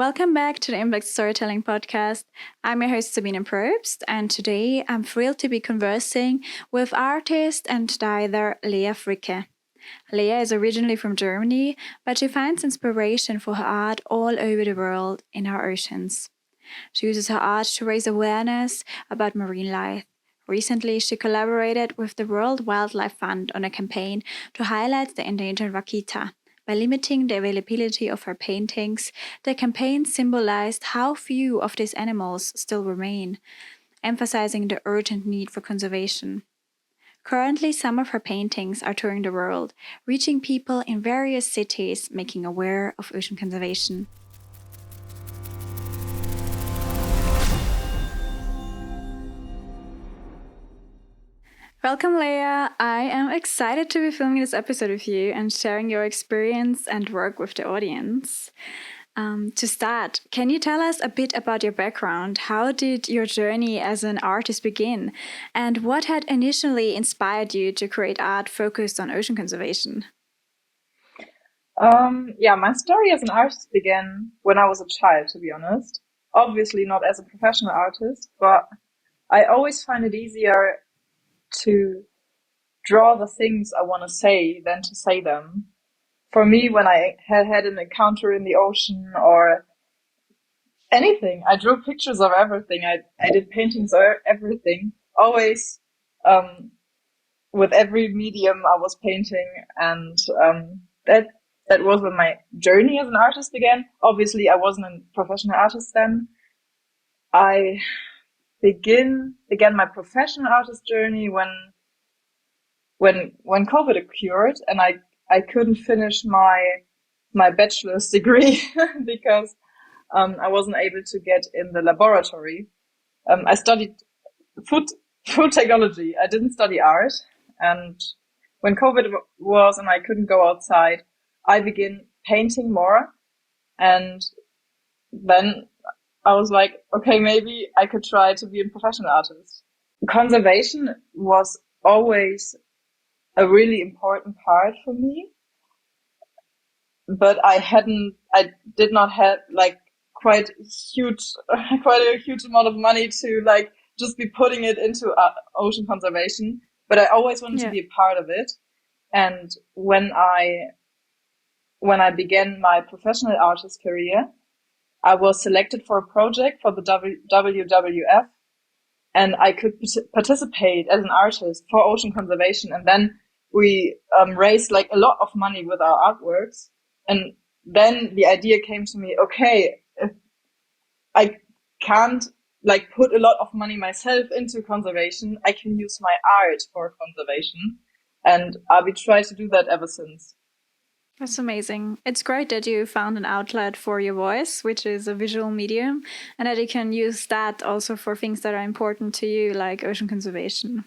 Welcome back to the Impact Storytelling Podcast. I'm your host Sabine M, Probst, and today I'm thrilled to be conversing with artist and diver Lea Fricke. Lea is originally from Germany, but she finds inspiration for her art all over the world in our oceans. She uses her art to raise awareness about marine life. Recently, she collaborated with the World Wildlife Fund on a campaign to highlight the endangered Vaquita. By limiting the availability of her paintings, the campaign symbolized how few of these animals still remain, emphasizing the urgent need for conservation. Currently, some of her paintings are touring the world, reaching people in various cities, making aware of ocean conservation. Welcome, Lea. I am excited to be filming this episode with you and sharing your experience and work with the audience. To start, can you tell us a bit about your background? How did your journey as an artist begin? And what had initially inspired you to create art focused on ocean conservation? My story as an artist began when I was a child, to be honest. Obviously not as a professional artist, but I always find it easier to draw the things I want to say than to say them. For me, when I had an encounter in the ocean or anything, I drew pictures of everything. I did paintings of everything. Always, with every medium I was painting, and that was when my journey as an artist began. Obviously, I wasn't a professional artist then. I began my professional artist journey when COVID occurred, and I couldn't finish my bachelor's degree because I wasn't able to get in the laboratory. I studied food technology. I didn't study art, and when COVID was and I couldn't go outside, I began painting more, and then I was like, okay, maybe I could try to be a professional artist. Conservation was always a really important part for me, but I did not have like quite a huge amount of money to like just be putting it into ocean conservation. But I always wanted to be a part of it. And when I began my professional artist career, I was selected for a project for the WWF, and I could participate as an artist for ocean conservation. And then we raised like a lot of money with our artworks. And then the idea came to me, okay, if I can't like put a lot of money myself into conservation, I can use my art for conservation. And I've been trying to do that ever since. That's amazing. It's great that you found an outlet for your voice, which is a visual medium, and that you can use that also for things that are important to you, like ocean conservation.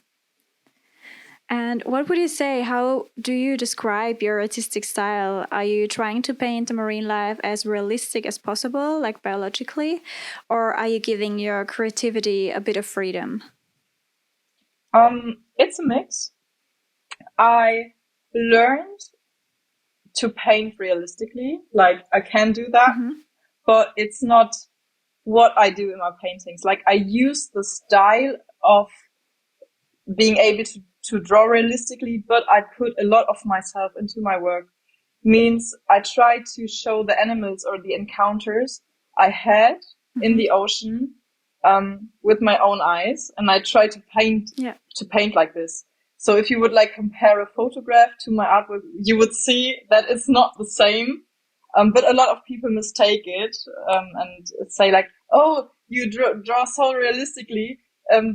And what would you say? How do you describe your artistic style? Are you trying to paint the marine life as realistic as possible, like biologically, or are you giving your creativity a bit of freedom? It's a mix. I learned to paint realistically. Like I can do that, but it's not what I do in my paintings. Like I use the style of being able to draw realistically, but I put a lot of myself into my work. Means I try to show the animals or the encounters I had in the ocean with my own eyes, and I try to paint like this. So if you would like compare a photograph to my artwork, you would see that it's not the same. But a lot of people mistake it and say like, "Oh, you draw so realistically.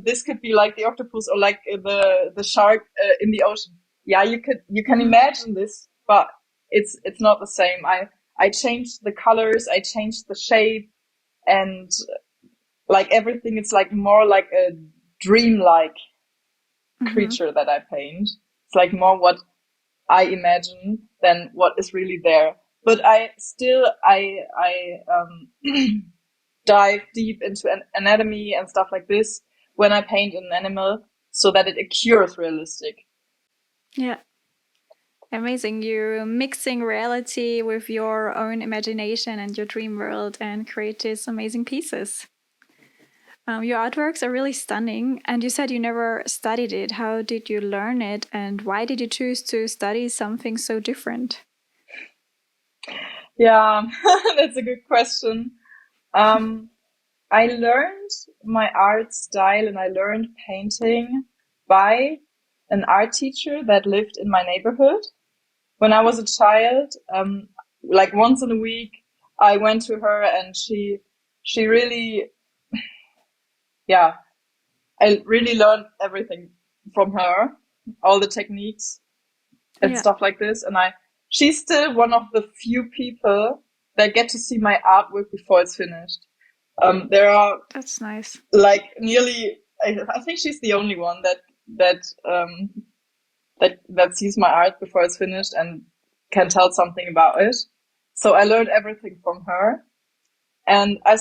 This could be like the octopus or like the shark in the ocean." Yeah, you can imagine this, but it's not the same. I changed the colors, I changed the shape, and like everything. It's like more like a dreamlike creature that I paint. It's like more what I imagine than what is really there. But I dive deep into anatomy and stuff like this when I paint an animal, so that it occurs realistic. Yeah. Amazing. You're mixing reality with your own imagination and your dream world and create these amazing pieces. Your artworks are really stunning. And you said you never studied it. How did you learn it? And why did you choose to study something so different? Yeah, that's a good question. I learned my art style and I learned painting by an art teacher that lived in my neighborhood. When I was a child, like once in a week, I went to her and she really, yeah, I really learned everything from her, all the techniques and Yeah, stuff like this. And she's still one of the few people that get to see my artwork before it's finished. There are that's nice. like nearly, I think she's the only one that, um, that sees my art before it's finished and can tell something about it. So I learned everything from her, and I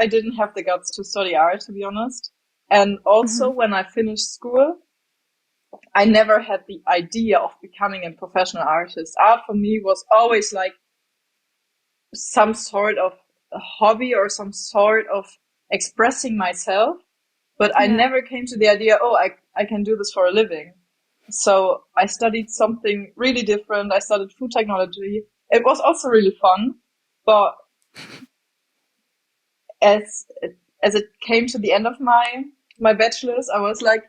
didn't have the guts to study art, to be honest. And also, Mm-hmm. when I finished school, I never had the idea of becoming a professional artist. Art for me was always like some sort of a hobby or some sort of expressing myself. But I Yeah, never came to the idea, oh, I can do this for a living. So I studied something really different. I studied food technology. It was also really fun, but as as it came to the end of my bachelor's, I was like,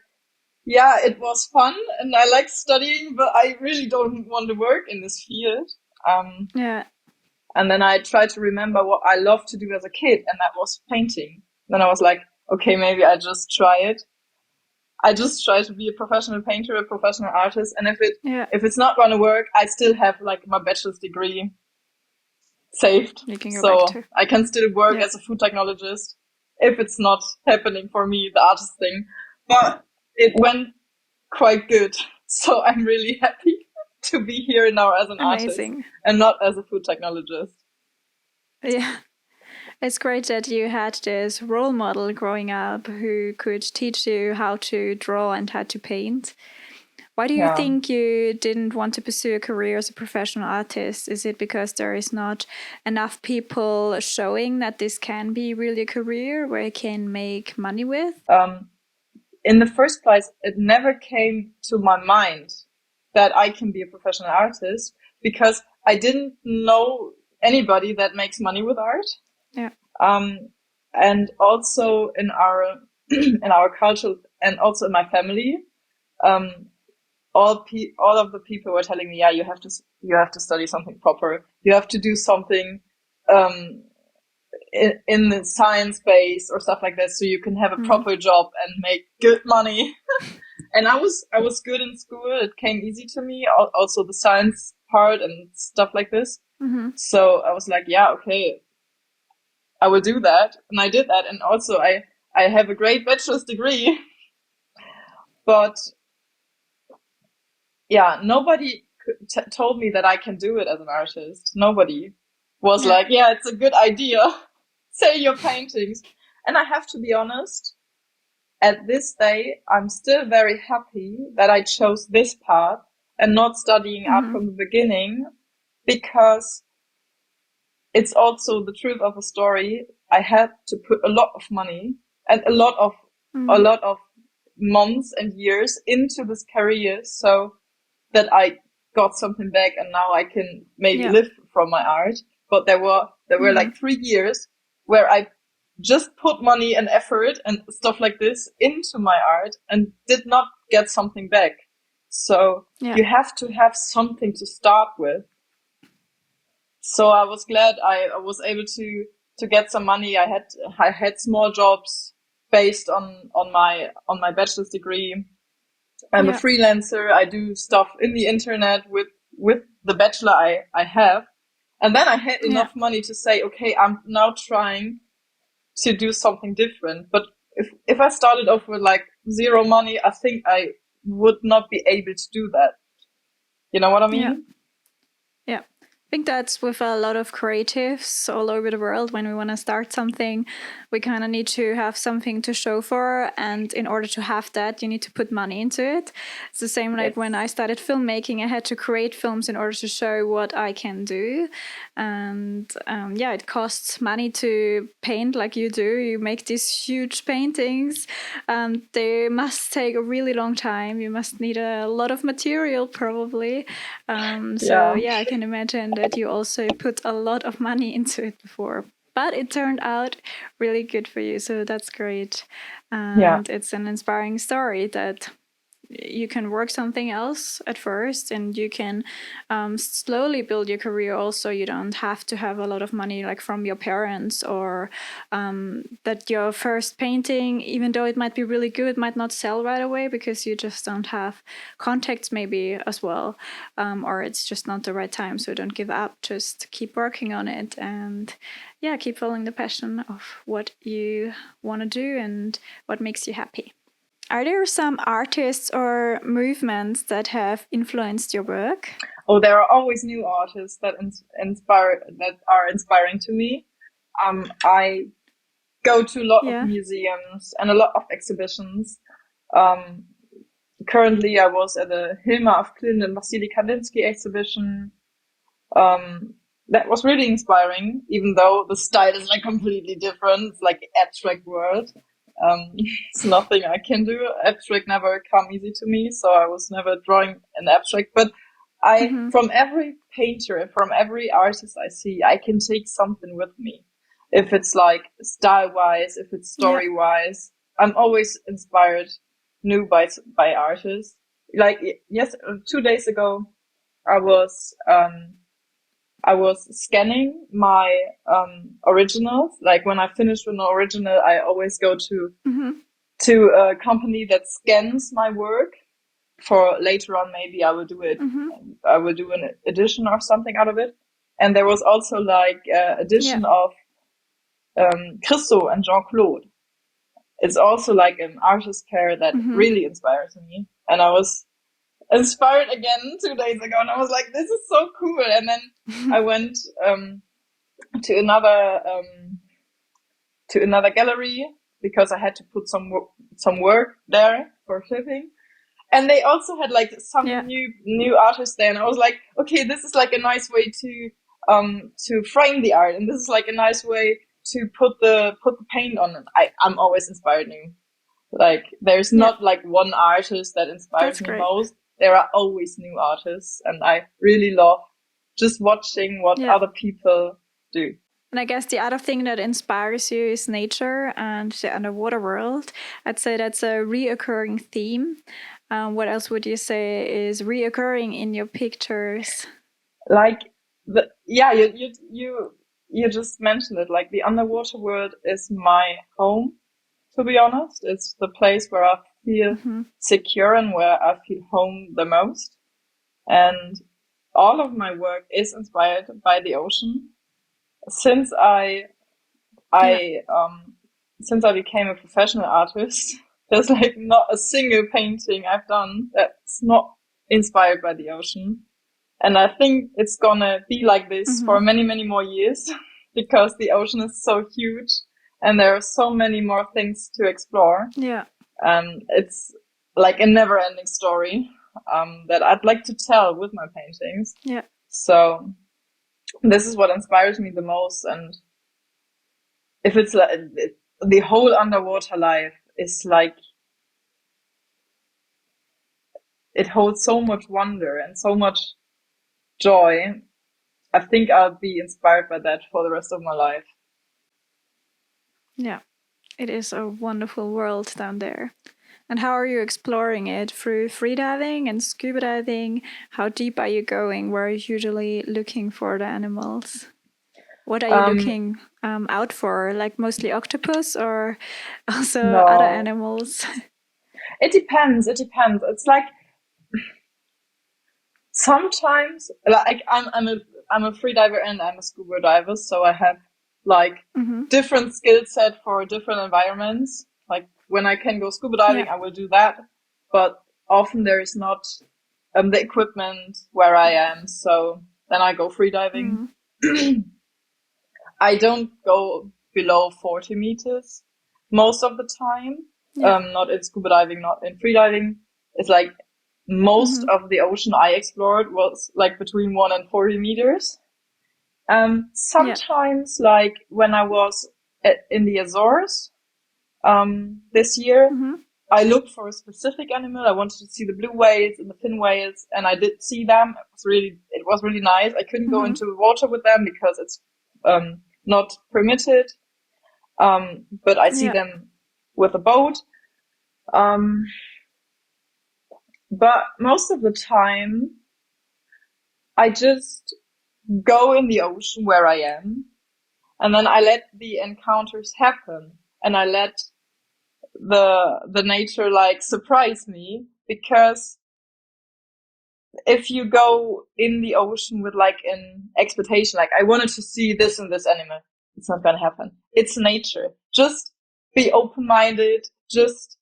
yeah, it was fun and I like studying, but I really don't want to work in this field. Um, yeah, and then I tried to remember what I loved to do as a kid, and that was painting. Then I was like, okay, maybe I just try it. I just try to be a professional painter, a professional artist, and yeah. if it's not going to work, I still have like my bachelor's degree saved, You can go back so to. I can still work Yeah, as a food technologist if it's not happening for me, the artist thing. But it went quite good, so I'm really happy to be here now as an artist amazing. and not as a food technologist. Yeah. It's great that you had this role model growing up who could teach you how to draw and how to paint. Why do you Yeah. think you didn't want to pursue a career as a professional artist? Is it because there is not enough people showing that this can be really a career where you can make money with? Um, in the first place, it never came to my mind that I can be a professional artist because I didn't know anybody that makes money with art. Yeah. Um, and also in our in our culture and also in my family, um, all of the people were telling me, yeah, you have to study something proper. You have to do something um, in the science base or stuff like that, so you can have a Mm. proper job and make good money. And I was good in school. It came easy to me. Also the science part and stuff like this. Mm-hmm. So I was like, yeah, okay, I will do that. And I did that. And also I have a great bachelor's degree, but yeah, nobody told me that I can do it as an artist. Nobody was Yeah. like, yeah, it's a good idea. Say your paintings. And I have to be honest, at this day, I'm still very happy that I chose this path and not studying art Mm-hmm. from the beginning, because it's also the truth of a story. I had to put a lot of money and a Mm-hmm. lot of months and years into this career so that I got something back and now I can maybe Yeah. live from my art. But there were Mm-hmm. like 3 years where I just put money and effort and stuff like this into my art and did not get something back. So Yeah. you have to have something to start with. So I was glad I was able to get some money. I had small jobs based on my bachelor's degree. I'm a Yeah. freelancer. I do stuff in the internet with the bachelor I have. And then I had Yeah. enough money to say, okay, I'm now trying to do something different. But if I started off with like zero money, I think I would not be able to do that. You know what I Yeah. mean? Yeah. I think that's with a lot of creatives all over the world. When we want to start something, we kind of need to have something to show for. And in order to have that, you need to put money into it. It's the same like when I started filmmaking, I had to create films in order to show what I can do. And it costs money to paint like you do. You make these huge paintings. They must take a really long time. You must need a lot of material probably. I can imagine that you also put a lot of money into it before. But it turned out really good for you, so that's great. And it's an inspiring story that you can work something else at first, and you can slowly build your career also. You don't have to have a lot of money like from your parents, or that your first painting, even though it might be really good, might not sell right away because you just don't have contacts maybe as well, or it's just not the right time. So don't give up, just keep working on it, and keep following the passion of what you want to do and what makes you happy. Are there some artists or movements that have influenced your work? Oh, there are always new artists that are inspiring to me. I go to a lot of museums and a lot of exhibitions. Currently, I was at the Hilma af Klint and Vasily Kandinsky exhibition. That was really inspiring, even though the style is like completely different. It's like abstract world. It's nothing I can do. Abstract never come easy to me, so I was never drawing an abstract. But from every painter, from every artist I see, I can take something with me. If it's like style-wise, if it's story-wise, I'm always inspired new by artists. Like, yes, 2 days ago, I was scanning my originals. Like when I finished with an original, I always go to a company that scans my work. For later on, maybe I will do it. I will do an edition or something out of it. And there was also like edition of Christo and Jean-Claude. It's also like an artist pair that really inspires me. And I was inspired again 2 days ago, and I was like, this is so cool. And then I went to another gallery because I had to put some work there for shipping, and they also had like some new artists there, and I was like, okay, this is like a nice way to frame the art, and this is like a nice way to put the paint on it. I'm always inspired new. Like there's not like one artist that inspires me most. There are always new artists, and I really love just watching what other people do. And I guess the other thing that inspires you is nature and the underwater world. I'd say that's a reoccurring theme. What else would you say is reoccurring in your pictures? Like you just mentioned it. Like the underwater world is my home. To be honest, it's the place where I feel secure and where I feel home the most. And all of my work is inspired by the ocean. Since I became a professional artist, there's like not a single painting I've done that's not inspired by the ocean. And I think it's gonna be like this for many, many more years because the ocean is so huge. And there are so many more things to explore. Yeah. It's like a never-ending story that I'd like to tell with my paintings. Yeah. So this is what inspires me the most. And if it's like the whole underwater life is like, it holds so much wonder and so much joy. I think I'll be inspired by that for the rest of my life. Yeah, it is a wonderful world down there. And how are you exploring it? Through freediving and scuba diving? How deep are you going? Where are you usually looking for the animals? What are you looking out for? Like mostly octopus or also other animals? It depends. It's like sometimes, like I'm a freediver and I'm a scuba diver, so I have like different skill set for different environments. Like when I can go scuba diving, I will do that. But often there is not the equipment where I am. So then I go freediving. I don't go below 40 meters most of the time. Not in scuba diving, not in freediving. It's like most of the ocean I explored was like between 1 and 40 meters. Sometimes, like when I was in the Azores this year, I looked for a specific animal. I wanted to see the blue whales and the fin whales, and I did see them. It was really nice. I couldn't go into the water with them because it's not permitted. But I see them with a boat. But most of the time, I just go in the ocean where I am, and then I let the encounters happen, and I let the nature like surprise me, because if you go in the ocean with like an expectation, like I wanted to see this and this animal, it's not gonna happen. It's nature. Just be open-minded, just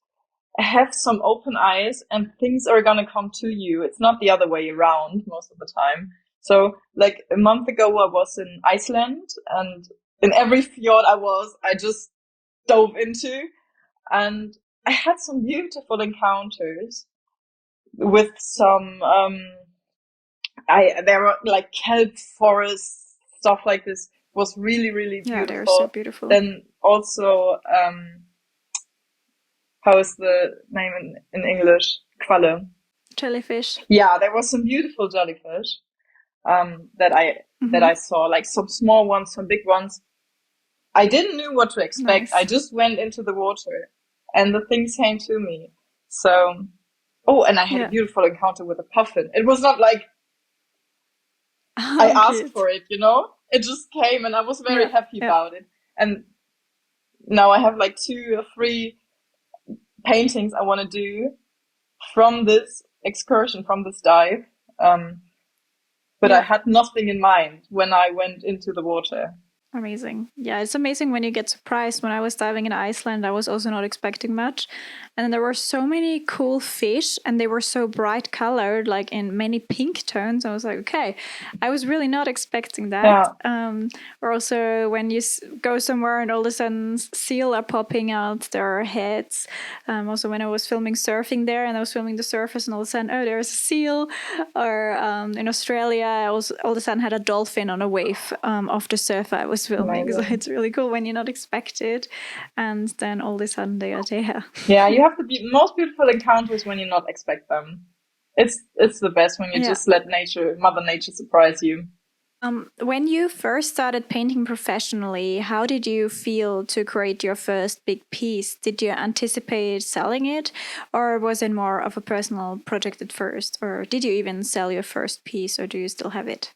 have some open eyes, and things are gonna come to you. It's not the other way around most of the time. So like a month ago I was in Iceland, and in every fjord I just dove into, and I had some beautiful encounters with some, there were like kelp forests, stuff like this. It was really, really beautiful. Yeah, they're so beautiful. Then also, how is the name in English? Qualle. Jellyfish. Yeah, there was some beautiful jellyfish, that I saw, like some small ones, some big ones. I didn't know what to expect. Nice. I just went into the water, and the things came to me. So, and I had a beautiful encounter with a puffin. It was not like I asked for it, you know? It just came, and I was very happy about it. And now I have like 2 or 3 paintings I want to do from this excursion, from this dive. But I had nothing in mind when I went into the water. Amazing. Yeah, it's amazing when you get surprised. When I was diving in Iceland, I was also not expecting much. And there were so many cool fish, and they were so bright colored, like in many pink tones. I was like, okay, I was really not expecting that. Or also when you go somewhere and all of a sudden seal are popping out their heads. Also when I was filming surfing there, and I was filming the surface, and all of a sudden, oh, there's a seal. Or in Australia, I was all of a sudden had a dolphin on a wave off the surf I was filming. So it's really cool when you're not expected, and then all of a sudden they are there. Yeah, you have the most beautiful encounters when you not expect them. It's the best when you just let Mother Nature surprise you. When you first started painting professionally, how did you feel to create your first big piece? Did you anticipate selling it, or was it more of a personal project at first? Or did you even sell your first piece, or do you still have it?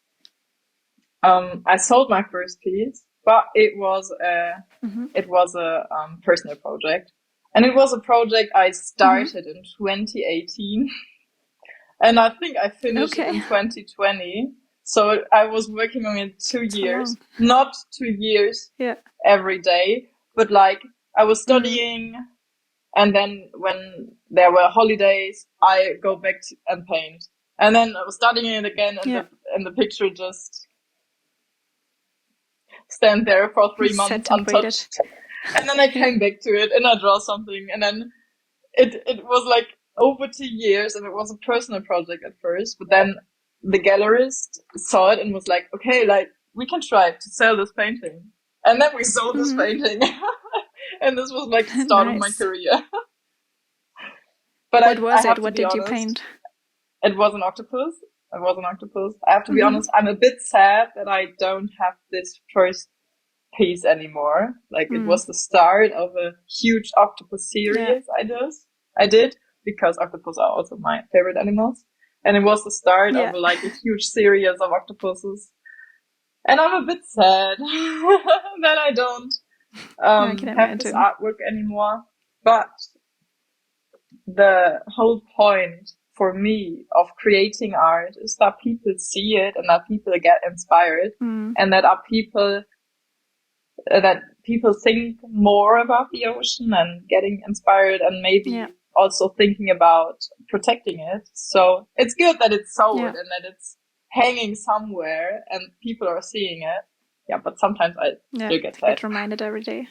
I sold my first piece, but it was a personal project, and it was a project I started in 2018, and I think I finished it in 2020. So I was working on it 2 years, not 2 years every day, but like I was studying, and then when there were holidays, I go back and paint, and then I was studying it again, and the picture just stand there for 3 months untouched. And then I came back to it, and I draw something, and then it was like over 2 years, and it was a personal project at first, but then the gallerist saw it and was like, okay, like we can try to sell this painting. And then we sold this painting. And this was like the start of my career. But what was it? What did you paint? It was an octopus. I have to be honest, I'm a bit sad that I don't have this first piece anymore. Like it was the start of a huge octopus series I did, because octopus are also my favorite animals. And it was the start of like a huge series of octopuses. And I'm a bit sad that I don't have this artwork anymore. But the whole point for me of creating art is that people see it, and that people get inspired, and that people think more about the ocean and getting inspired, and maybe also thinking about protecting it. So it's good that it's sold and that it's hanging somewhere and people are seeing it. Yeah, but sometimes I still get sad. Get reminded every day.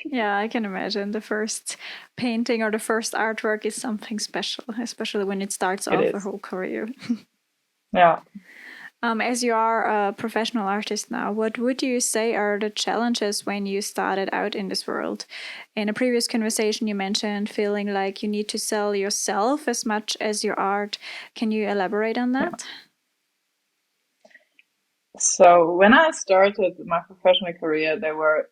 Yeah, I can imagine the first painting or the first artwork is something special, especially when it starts off a whole career. Yeah. As you are a professional artist now, what would you say are the challenges when you started out in this world? In a previous conversation, you mentioned feeling like you need to sell yourself as much as your art. Can you elaborate on that? Yeah. So when I started my professional career, there were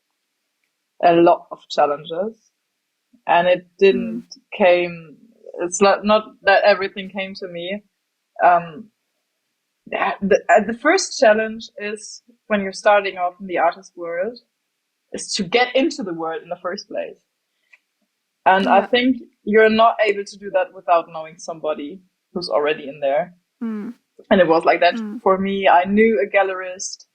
a lot of challenges, and it didn't came. It's not that everything came to me. The first challenge is when you're starting off in the artist world is to get into the world in the first place. And I think you're not able to do that without knowing somebody who's already in there. And it was like that for me. I knew a gallerist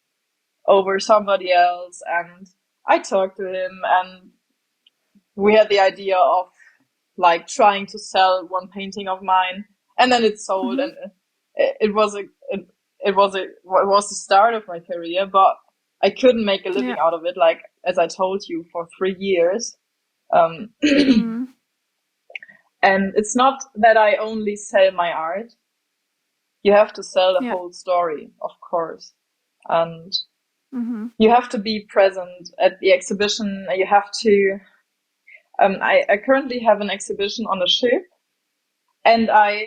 over somebody else, and I talked to him, and we had the idea of like trying to sell one painting of mine, and then it sold, and it was the start of my career, but I couldn't make a living out of it. Like, as I told you, for 3 years. And it's not that I only sell my art. You have to sell the whole story, of course. And you have to be present at the exhibition. You have to, I currently have an exhibition on a ship, and I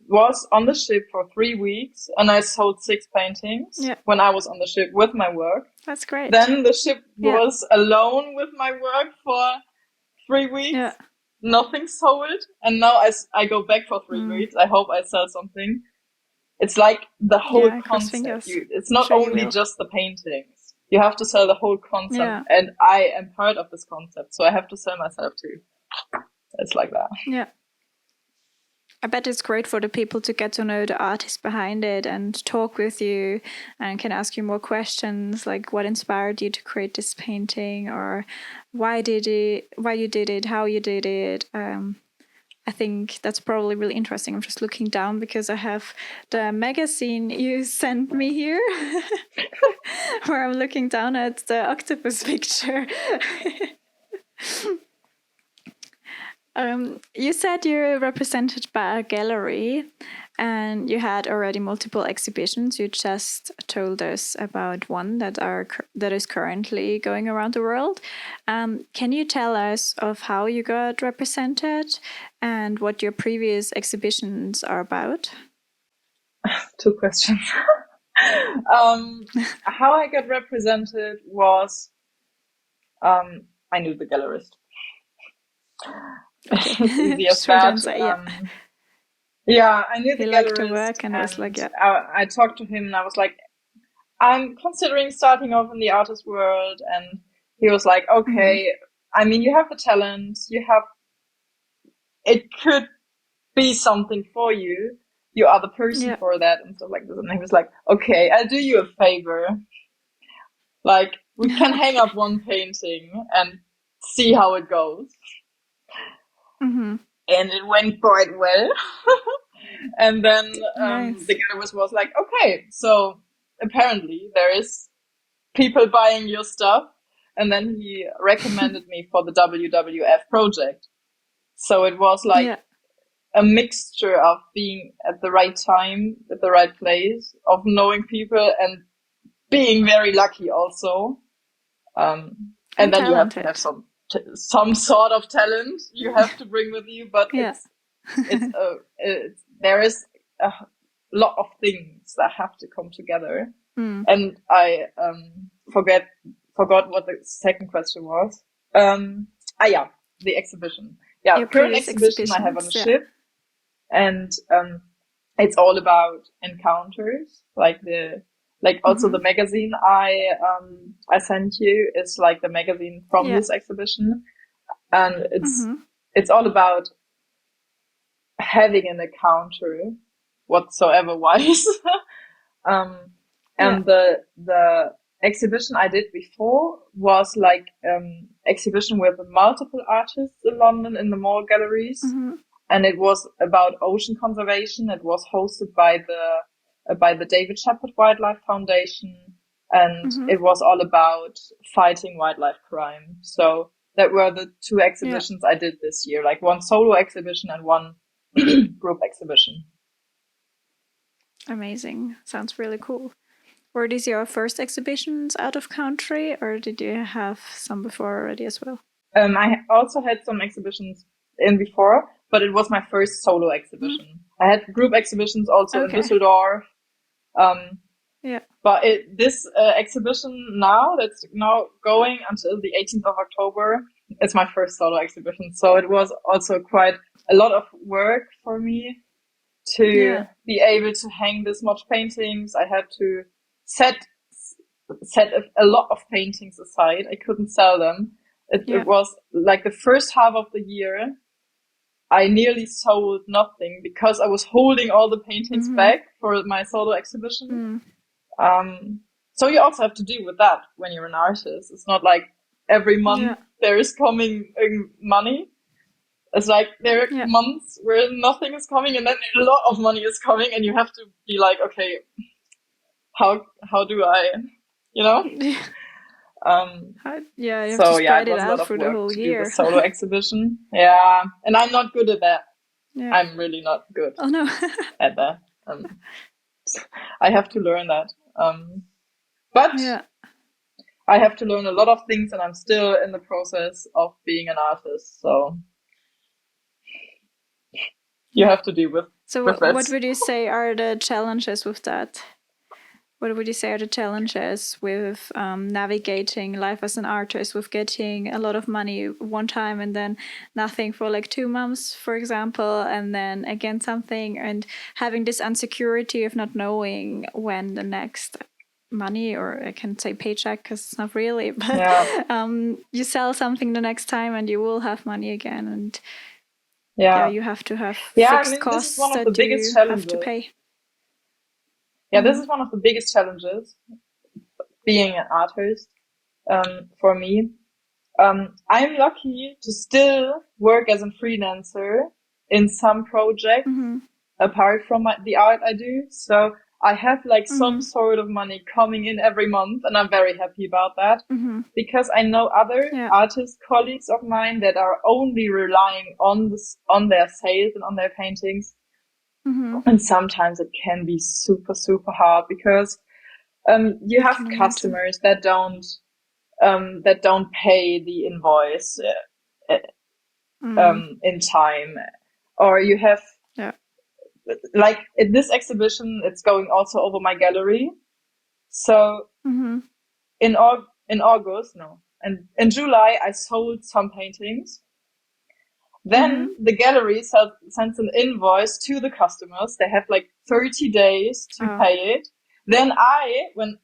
was on the ship for 3 weeks, and I sold 6 paintings when I was on the ship with my work. That's great. Then the ship was alone with my work for 3 weeks. Nothing sold. And now I go back for 3 weeks. I hope I sell something. It's like the whole concept. It's not only just the paintings. You have to sell the whole concept. And I am part of this concept, so I have to sell myself too. It's like that. Yeah. I bet it's great for the people to get to know the artist behind it and talk with you and can ask you more questions, like what inspired you to create this painting, or why you did it, how you did it. I think that's probably really interesting. I'm just looking down because I have the magazine you sent me here where I'm looking down at the octopus picture. You said you're represented by a gallery and you had already multiple exhibitions. You just told us about one that is currently going around the world. Can you tell us of how you got represented and what your previous exhibitions are about? 2 questions. How I got represented was I knew the gallerist. Okay. Easy as that. I knew the gallerist. To work and was like, I talked to him and I was like, I'm considering starting off in the artist world, and he was like, okay, I mean, you have the talent, it could be something for you. You are the person for that, and stuff like this. And he was like, okay, I'll do you a favor. Like, we can hang up one painting and see how it goes. And it went quite well. And then the gallerist was like, okay, so apparently there is people buying your stuff. And then he recommended me for the WWF project. So it was like a mixture of being at the right time, at the right place, of knowing people and being very lucky also. And then talented. You have to have some sort of talent you have to bring with you, but there is a lot of things that have to come together. And I forgot what the second question was. The exhibition. Yeah, current exhibition I have on the ship, and it's all about encounters, also the magazine I sent you is like the magazine from this exhibition, and it's all about having an encounter whatsoever wise. And the exhibition I did before was like exhibition with multiple artists in London in the mall galleries, and it was about ocean conservation. It was hosted by the David Shepherd Wildlife Foundation, and it was all about fighting wildlife crime. So that were the two exhibitions I did this year, like one solo exhibition and one group exhibition. Amazing. Sounds really cool. Were these your first exhibitions out of country, or did you have some before already as well? I also had some exhibitions in before, but it was my first solo exhibition. I had group exhibitions also in Düsseldorf. But this exhibition that's now going until the 18th of October, it's my first solo exhibition. So it was also quite a lot of work for me to be able to hang this much paintings. I had to set a lot of paintings aside. I couldn't sell them. It was like the first half of the year, I nearly sold nothing because I was holding all the paintings back for my solo exhibition. So you also have to deal with that when you're an artist. It's not like every month there is coming money. It's like there are months where nothing is coming, and then a lot of money is coming, and you have to be like, okay, how do I, you know? You have to spread it out for the whole year. Do the solo exhibition. Yeah, and I'm not good at that. I'm really not good at that. I have to learn that. But I have to learn a lot of things, and I'm still in the process of being an artist. So you have to deal with. So what would you say are the challenges with that? What would you say are the challenges with navigating life as an artist, with getting a lot of money one time and then nothing for like 2 months, for example, and then again something, and having this insecurity of not knowing when the next money, or I can say paycheck because it's not really, but you sell something the next time and you will have money again, and you have to have fixed costs that you have to pay. Yeah, this is one of the biggest challenges being an artist for me. I'm lucky to still work as a freelancer in some projects apart from the art I do. So I have like some sort of money coming in every month, and I'm very happy about that because I know other artist colleagues of mine that are only relying on their sales and on their paintings. And sometimes it can be super, super hard because you have customers that don't pay the invoice in time, or you have like in this exhibition, it's going also over my gallery. So in July, I sold some paintings. Then the gallery sends an invoice to the customers. They have like 30 days to pay it. Then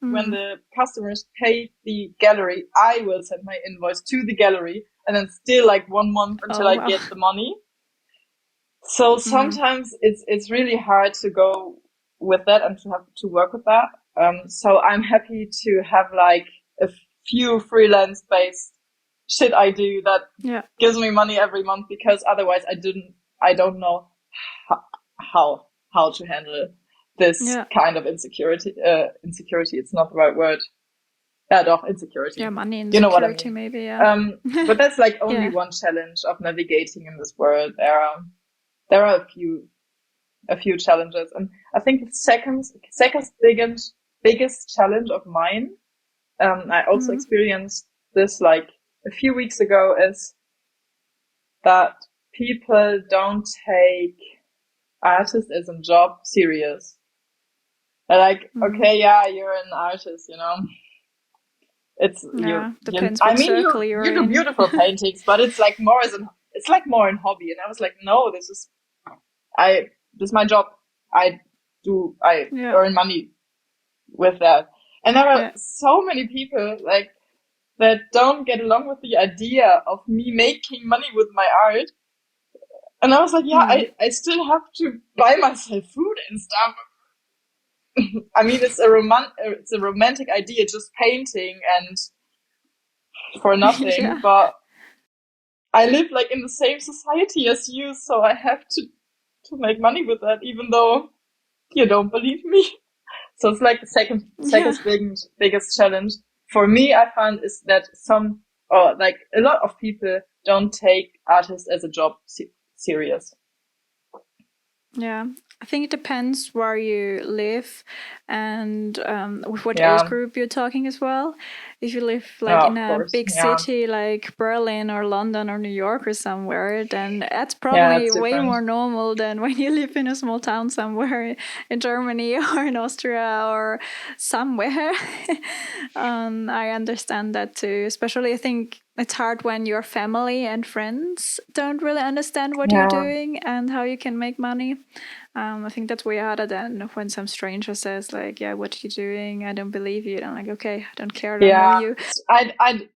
when the customers pay the gallery, I will send my invoice to the gallery, and then still like 1 month until I get the money. So sometimes it's really hard to go with that and to have to work with that. So I'm happy to have like a few freelance based shit I do that gives me money every month, because otherwise I don't know how to handle this kind of insecurity. Insecurity, it's not the right word. Insecurity. Yeah, money insecurity, you know what I mean. Maybe, but that's like only one challenge of navigating in this world. There are a few challenges, and I think the second biggest challenge of mine, I also experienced this like a few weeks ago, is that people don't take artists as a job serious. They're like, okay, you're an artist, you know. It's depends I what mean, circle you you're do in. beautiful paintings, but it's like more in hobby. And I was like, no, this is my job. I earn money with that. And there are so many people like that don't get along with the idea of me making money with my art. And I was like, I still have to buy myself food and stuff. I mean, it's a romantic idea, just painting and for nothing. But I live like in the same society as you, so I have to make money with that, even though you don't believe me. So it's like the second biggest challenge for me. I find is that like a lot of people don't take artists as a job serious. Yeah, I think it depends where you live and with what age group you're talking as well. If you live like in a big city like Berlin or London or New York or somewhere, then that's probably way more normal than when you live in a small town somewhere in Germany or in Austria or somewhere. I understand that too. Especially, I think it's hard when your family and friends don't really understand what you're doing and how you can make money. I think that's way harder than when some stranger says like, "Yeah, what are you doing? I don't believe you." And I'm like, "Okay, I don't care. I don't know you." I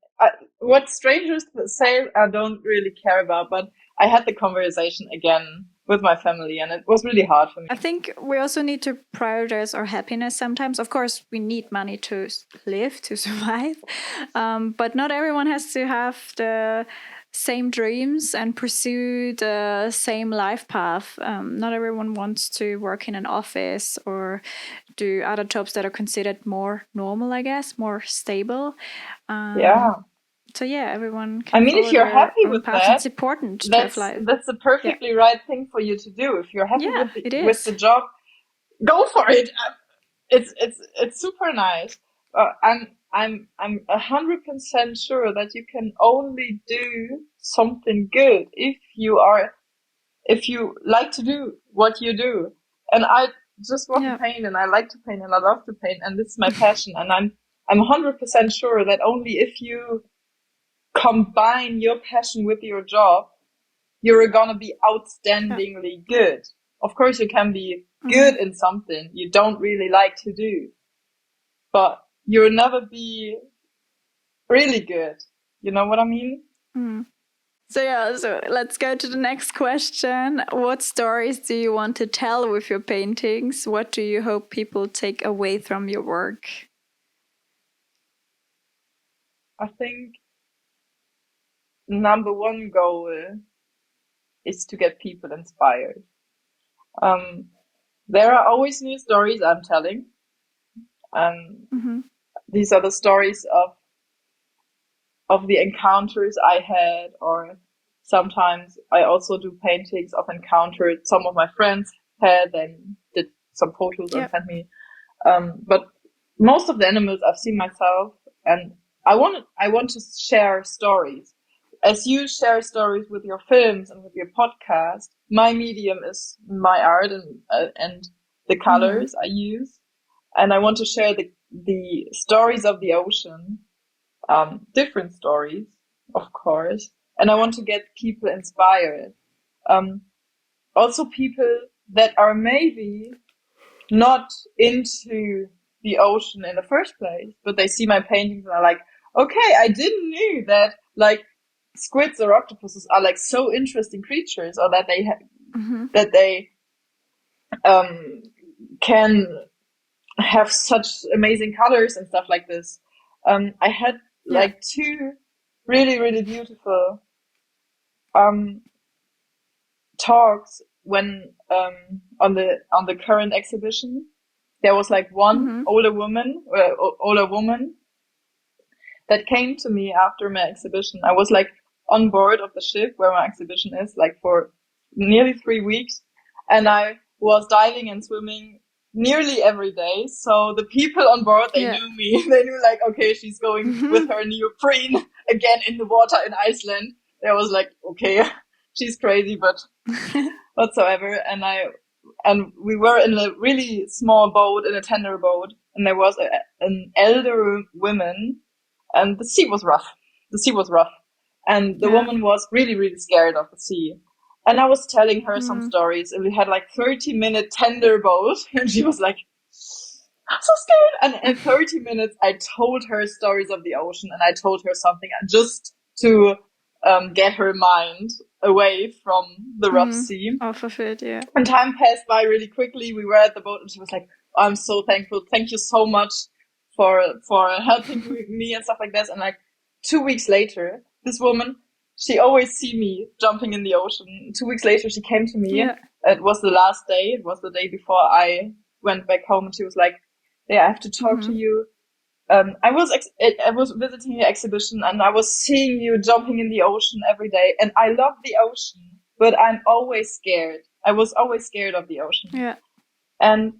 what strangers say, I don't really care about. But I had the conversation again with my family, and it was really hard for me. I think we also need to prioritize our happiness sometimes. Of course, we need money to live, to survive, but not everyone has to have the same dreams and pursue the same life path. Not everyone wants to work in an office or do other jobs that are considered more normal, I guess, more stable. So yeah, everyone can. I mean, if you're happy with that, it's important to that's have life. That's the perfectly right thing for you to do. If you're happy with the job, go for it. It's super nice. I'm 100% sure that you can only do something good if you like to do what you do. And I just want to paint, and I like to paint, and I love to paint, and this is my passion. And I'm 100% sure that only if you combine your passion with your job, you're gonna be outstandingly good. Of course, you can be good in something you don't really like to do, but you'll never be really good. You know what I mean? So let's go to the next question. What stories do you want to tell with your paintings? What do you hope people take away from your work? I think number one goal is to get people inspired. There are always new stories I'm telling. These are the stories of the encounters I had, or sometimes I also do paintings of encounters some of my friends had and did some photos and sent me. But most of the animals I've seen myself, and I want to share stories. As you share stories with your films and with your podcast, my medium is my art and the colors I use. And I want to share the stories of the ocean, different stories, of course. And I want to get people inspired. Also people that are maybe not into the ocean in the first place, but they see my paintings and are like, okay, I didn't know that like squids or octopuses are like so interesting creatures, or that they can have such amazing colors and stuff like this. I had like two really, really beautiful talks when on the current exhibition. There was like one older woman that came to me after my exhibition. I was like on board of the ship where my exhibition is, like for nearly 3 weeks, and I was diving and swimming nearly every day. So the people on board, they knew me. They knew like, okay, she's going with her neoprene again in the water in Iceland. They was like, okay, she's crazy, but whatsoever. And we were in a really small boat, in a tender boat, and there was an elder woman, and the sea was rough. And the woman was really, really scared of the sea. And I was telling her some stories, and we had like 30-minute tender boat, and she was like, I'm so scared. And in 30 minutes, I told her stories of the ocean, and I told her something just to get her mind away from the rough sea. Off of it, yeah. And time passed by really quickly. We were at the boat, and she was like, oh, I'm so thankful. Thank you so much for helping me and stuff like this. And like 2 weeks later, this woman she always see me jumping in the ocean. 2 weeks later, she came to me. Yeah. It was the last day. It was the day before I went back home, and she was like, "Yeah, I have to talk to you. I was visiting your exhibition, and I was seeing you jumping in the ocean every day, and I love the ocean, but I'm always scared. I was always scared of the ocean. Yeah. And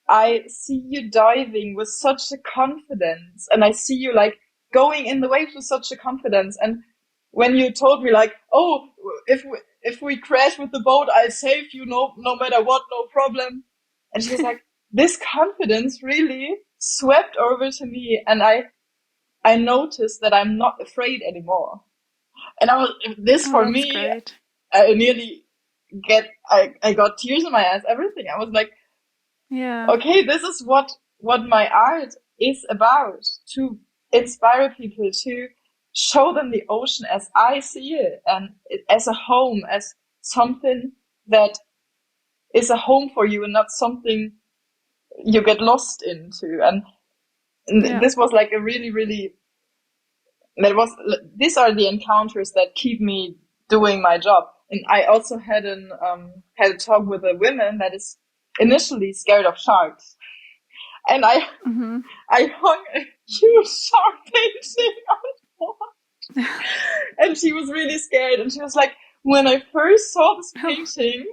I see you diving with such a confidence, and I see you like going in the waves with such a confidence. And when you told me like, oh, if we crash with the boat, I'll save you, no matter what, no problem. And she was like, this confidence really swept over to me, and I noticed that I'm not afraid anymore. And this for that's me, great. I nearly I got tears in my eyes, everything. I was like, Yeah. okay, this is what my art is about, to inspire people, to show them the ocean as I see it, and as a home, as something that is a home for you and not something you get lost into. And this was like a really, really, these are the encounters that keep me doing my job. And I also had a talk with a woman that is initially scared of sharks. And I hung a huge shark painting on the wall. And she was really scared. And she was like, when I first saw this painting,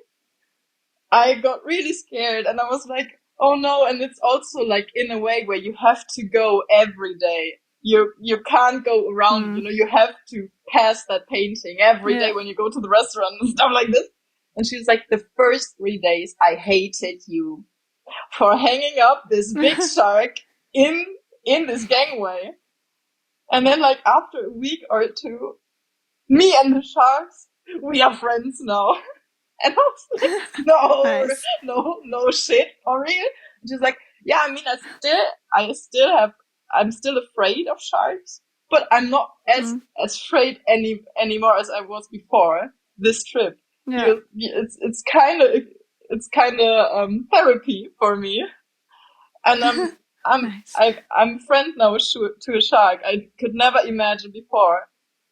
I got really scared. And I was like, oh no. And it's also like in a way where you have to go every day. You can't go around, you have to pass that painting every day when you go to the restaurant and stuff like this. And she was like, the first 3 days, I hated you for hanging up this big shark in this gangway. And then like after a week or two, me and the sharks, we are friends now. And I was like, no, nice. no shit, for real. And she's like, yeah, I mean, I'm still afraid of sharks, but I'm not as afraid anymore as I was before this trip. Yeah. It's kind of therapy for me. And I'm friend now to a shark. I could never imagine before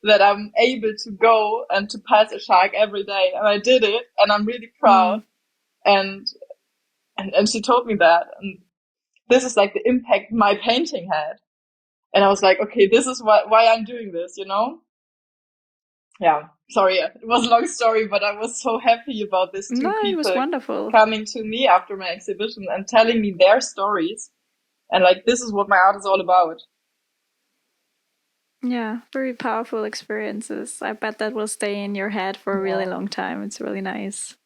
that I'm able to go and to pass a shark every day, and I did it, and I'm really proud. And she told me that, and this is like the impact my painting had. And I was like, okay, this is why I'm doing this, Yeah, sorry, it was a long story, but I was so happy about this two people it was wonderful. Coming to me after my exhibition and telling me their stories. And like, this is what my art is all about. Yeah, very powerful experiences. I bet that will stay in your head for a really long time. It's really nice.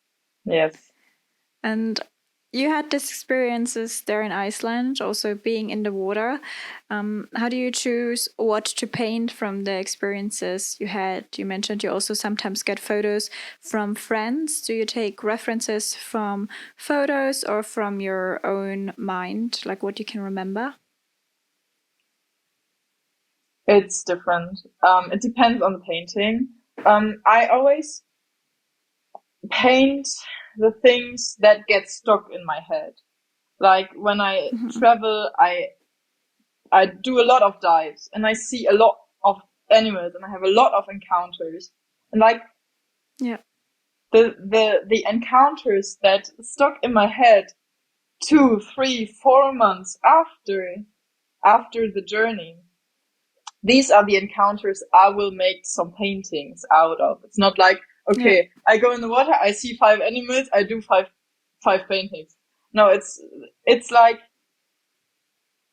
Yes. And you had these experiences there in Iceland, also being in the water. How do you choose what to paint from the experiences you had? You mentioned you also sometimes get photos from friends. Do you take references from photos or from your own mind, like what you can remember? It's different. It depends on the painting. I always paint the things that get stuck in my head. Like when I travel, I do a lot of dives, and I see a lot of animals, and I have a lot of encounters. And like, the encounters that stuck in my head 2, 3, 4 months after the journey, these are the encounters I will make some paintings out of. It's not like, okay, I go in the water, I see 5 animals, I do five paintings. No, it's like,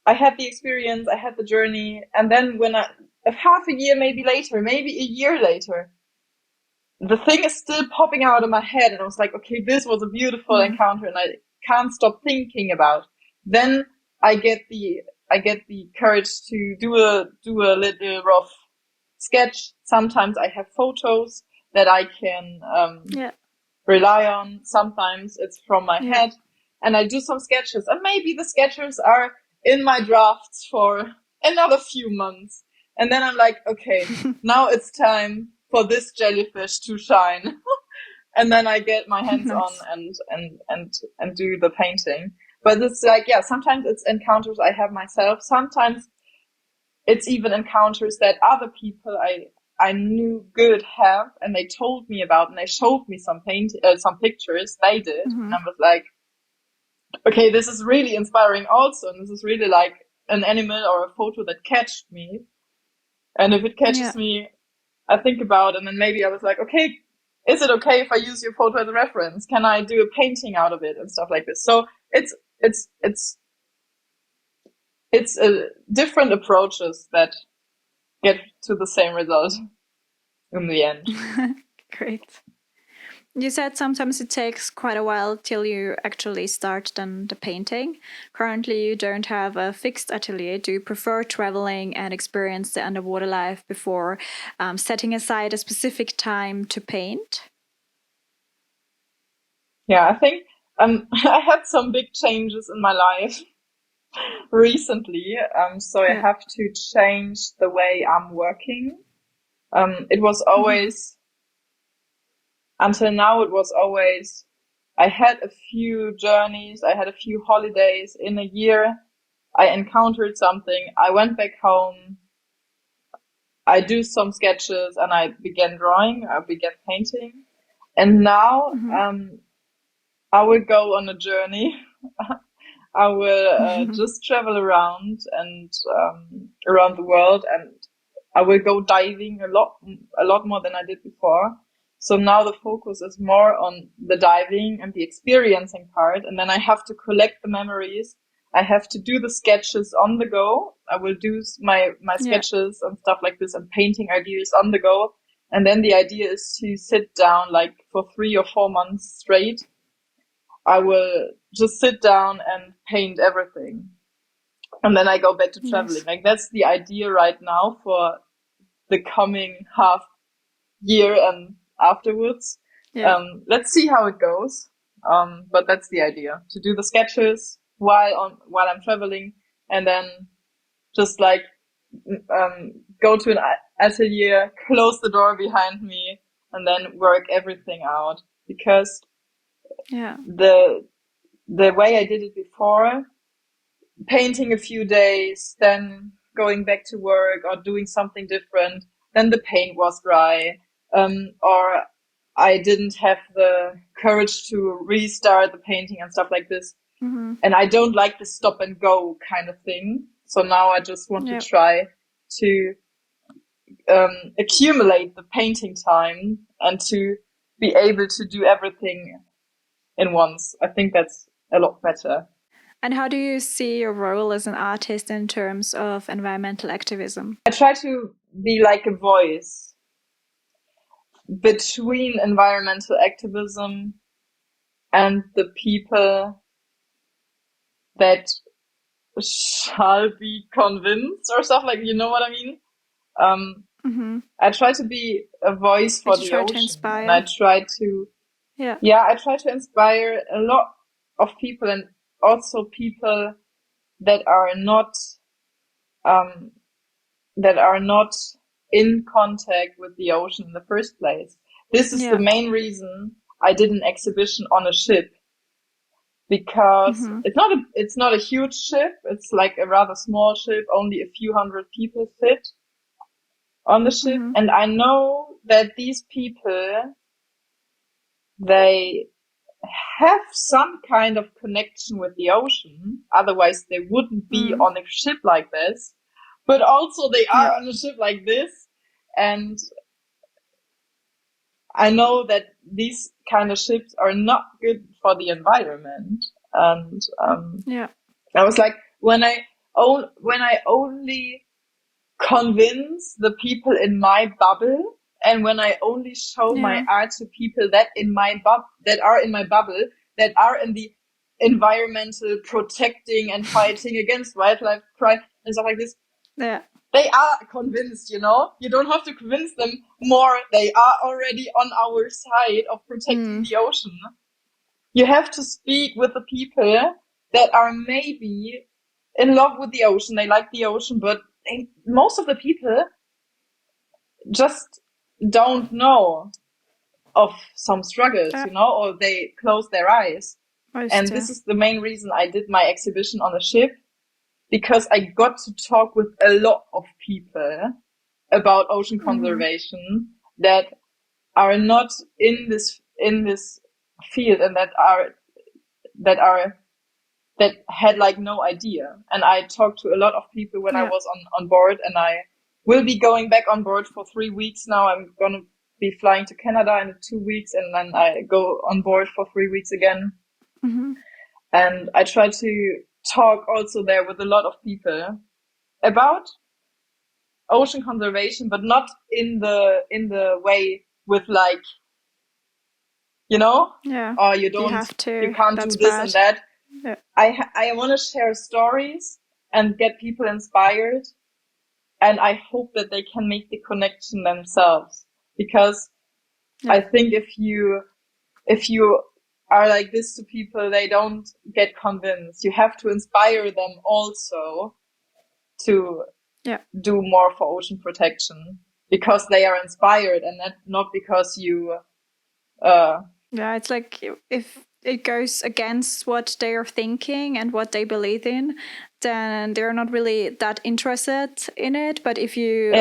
I had the experience, I had the journey, and then when half a year maybe later, maybe a year later, the thing is still popping out of my head, and I was like, okay, this was a beautiful encounter, and I can't stop thinking about. Then I get the courage to do a little rough sketch. Sometimes I have photos that I can rely on. Sometimes it's from my head, and I do some sketches, and maybe the sketches are in my drafts for another few months. And then I'm like, okay, now it's time for this jellyfish to shine. And then I get my hands on and do the painting. But it's like, sometimes it's encounters I have myself. Sometimes it's even encounters that other people I knew good have, and they told me about, and they showed me some some pictures they did, and I was like, okay, this is really inspiring also, and this is really like an animal or a photo that catched me. And if it catches me, I think about, and then maybe I was like, okay, is it okay if I use your photo as a reference? Can I do a painting out of it and stuff like this? So it's different approaches that get to the same result in the end. Great. You said sometimes it takes quite a while till you actually start then the painting. Currently, you don't have a fixed atelier. Do you prefer traveling and experience the underwater life before setting aside a specific time to paint? Yeah, I think I had some big changes in my life recently, so I have to change the way I'm working. It was always, until now, it was always, I had a few journeys, I had a few holidays in a year. I encountered something, I went back home, I do some sketches, and I began drawing, I began painting. And now, I will go on a journey. I will just travel around and around the world, and I will go diving a lot more than I did before. So now the focus is more on the diving and the experiencing part, and then I have to collect the memories. I have to do the sketches on the go. I will do my sketches and stuff like this and painting ideas on the go. And then the idea is to sit down like for 3 or 4 months straight. I will just sit down and paint everything. And then I go back to traveling. Like that's the idea right now for the coming half year and afterwards. Let's see how it goes. But that's the idea, to do the sketches while I'm traveling, and then just like go to an atelier, close the door behind me, and then work everything out. Because the way I did it before, painting a few days, then going back to work or doing something different, then the paint was dry, or I didn't have the courage to restart the painting and stuff like this. And I don't like the stop and go kind of thing. So now I just want to try to accumulate the painting time and to be able to do everything in once. I think that's a lot better. And how do you see your role as an artist in terms of environmental activism? I try to be like a voice between environmental activism and the people that shall be convinced or stuff, like, you know what I mean? I try to be a voice for the ocean. And I try to, I try to inspire a lot of people, and also people that are not in contact with the ocean in the first place. This is the main reason I did an exhibition on a ship, because it's not a huge ship. It's like a rather small ship. Only a few hundred people fit on the ship. And I know that these people, they have some kind of connection with the ocean. Otherwise they wouldn't be on a ship like this. But also they are on a ship like this. And I know that these kind of ships are not good for the environment. And I was like, when I only convince the people in my bubble, and when I only show my art to people that are in my bubble, that are in the environmental protecting and fighting against wildlife crime and stuff like this, they are convinced, you know? You don't have to convince them more. They are already on our side of protecting the ocean. You have to speak with the people that are maybe in love with the ocean. They like the ocean, but most of the people just don't know of some struggles, you know, or they close their eyes. And this is the main reason I did my exhibition on the ship, because I got to talk with a lot of people about ocean conservation that are not in this field and that had like no idea. And I talked to a lot of people when I was on board, and I will be going back on board for 3 weeks now. I'm gonna be flying to Canada in 2 weeks, and then I go on board for 3 weeks again. And I try to talk also there with a lot of people about ocean conservation, but not in the way with like, you know, or you can't do this and that. Yeah. I want to share stories and get people inspired, and I hope that they can make the connection themselves, because I think if you are like this to people, they don't get convinced. You have to inspire them also to do more for ocean protection, because they are inspired, and not because you it's like if it goes against what they are thinking and what they believe in, then they're not really that interested in it. But if you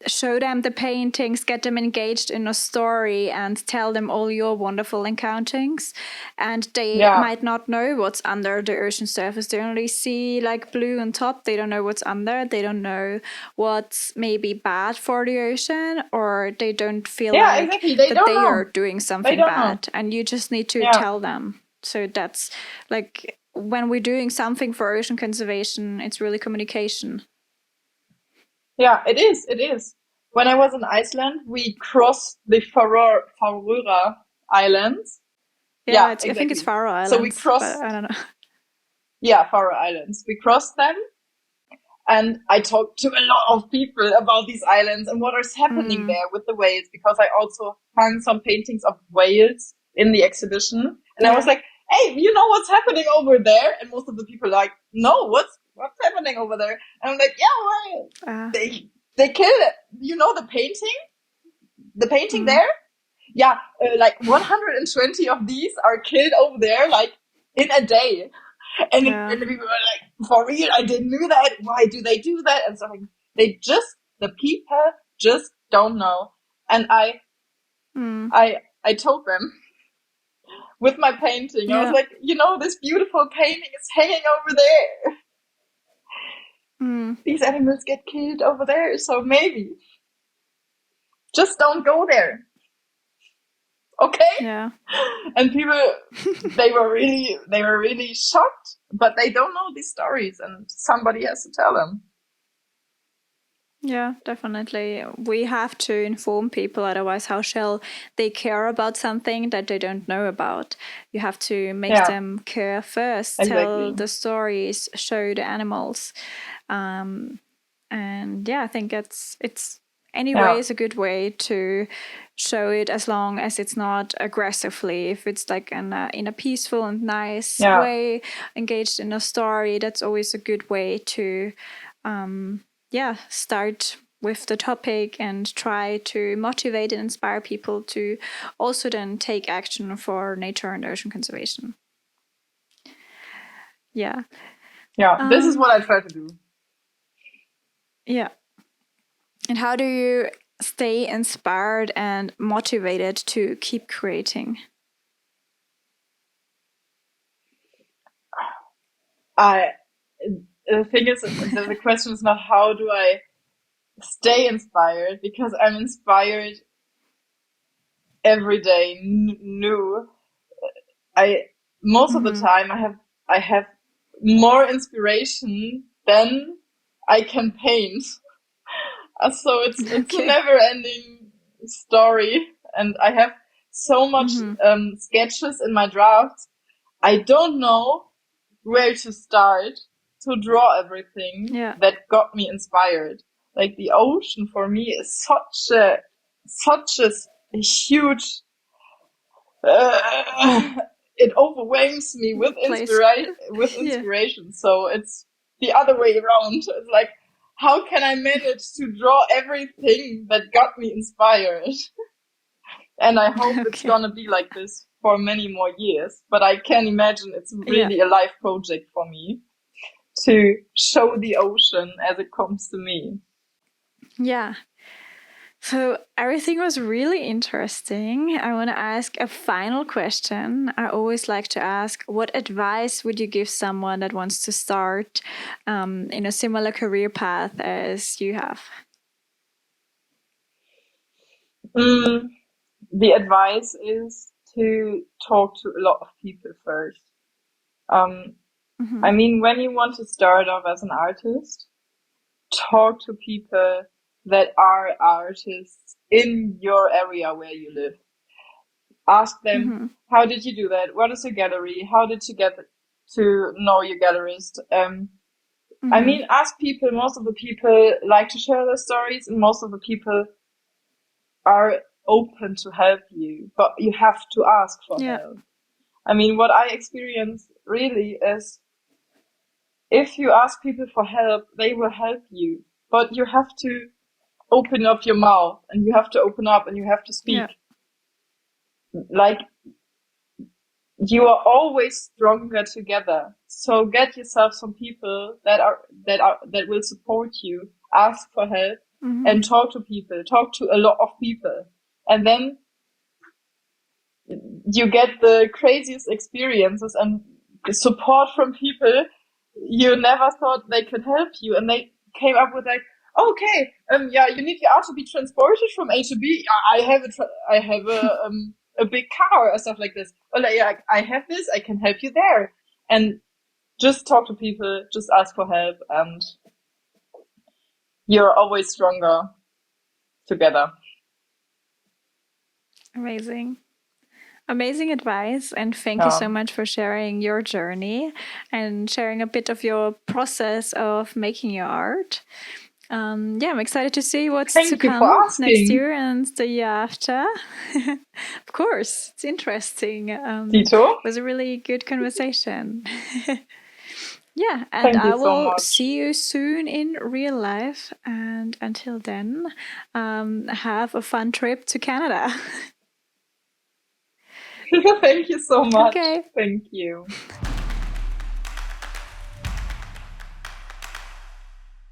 show them the paintings, get them engaged in a story, and tell them all your wonderful encounters, and they might not know what's under the ocean surface. They only see like blue on top. They don't know what's under. They don't know what's maybe bad for the ocean, or they don't feel that they are doing something bad. And you just need to tell them. So that's like, when we're doing something for ocean conservation, it's really communication. Yeah, it is. It is. When I was in Iceland, we crossed the Faroe Islands. I think it's Faroe Islands. So we crossed. I don't know. Yeah, Faroe Islands. We crossed them, and I talked to a lot of people about these islands and what is happening there with the whales, because I also hung some paintings of whales in the exhibition, and I was like, "Hey, you know what's happening over there?" And most of the people are like, "No, what's happening over there?" And I'm like, "Yeah, well, they kill it. You know the painting there? Yeah, like 120 of these are killed over there, like in a day." And the people were like, "For real? I didn't know that. Why do they do that?" And so the people just don't know. And I told them with my painting, I was like, "You know, this beautiful painting is hanging over there. These animals get killed over there, so maybe just don't go there." Okay? Yeah. And people, they were really shocked, but they don't know these stories, and somebody has to tell them. Yeah, definitely. We have to inform people, otherwise how shall they care about something that they don't know about? You have to make them care first, tell the stories, show the animals. And I think it's anyway is a good way to show it, as long as it's not aggressively. If it's like in a peaceful and nice way, engaged in a story, that's always a good way to start with the topic and try to motivate and inspire people to also then take action for nature and ocean conservation. Yeah. Yeah, this is what I try to do. Yeah. And how do you stay inspired and motivated to keep creating? The thing is, the question is not how do I stay inspired, because I'm inspired every day new. Most of the time I have more inspiration than I can paint. So it's a never-ending story, and I have so much sketches in my drafts. I don't know where to start to draw everything that got me inspired. Like, the ocean for me is such a huge. It overwhelms me with inspiration. So it's the other way around. It's like, how can I manage to draw everything that got me inspired? And I hope it's gonna be like this for many more years. But I can imagine it's really a life project for me to show the ocean as it comes to me. Yeah. So everything was really interesting. I want to ask a final question. I always like to ask, what advice would you give someone that wants to start in a similar career path as you have? Mm, the advice is to talk to a lot of people first. Um, Mm-hmm. I mean, when you want to start off as an artist, talk to people that are artists in your area where you live. Ask them, Mm-hmm. how did you do that? What is your gallery? How did you get to know your gallerist? I Mm-hmm. mean, ask people. Most of the people like to share their stories, and most of the people are open to help you, but you have to ask for Yeah. help. I mean, what I experience really is if you ask people for help, they will help you, but you have to open up your mouth and you have to open up and you have to speak. Yeah. Like, you are always stronger together. So get yourself some people that will support you. Ask for help Mm-hmm. and talk to people. Talk to a lot of people, and then you get the craziest experiences and support from people you never thought they could help you, and they came up with like, okay, yeah, you need your art to be transported from A to B. I have I have a big car or stuff like this. Or like, yeah, I have this, I can help you there. And just talk to people, just ask for help, and you're always stronger together. Amazing. Amazing advice. And thank you Yeah. so much for sharing your journey and sharing a bit of your process of making your art. Yeah, I'm excited to see what's to Thank you for come next asking, year and the year after. Of course, it's interesting. Tito. It was a really good conversation. Yeah, and Thank you I so will much. see you soon in real life. And until then, have a fun trip to Canada. Thank you so much. Okay. Thank you.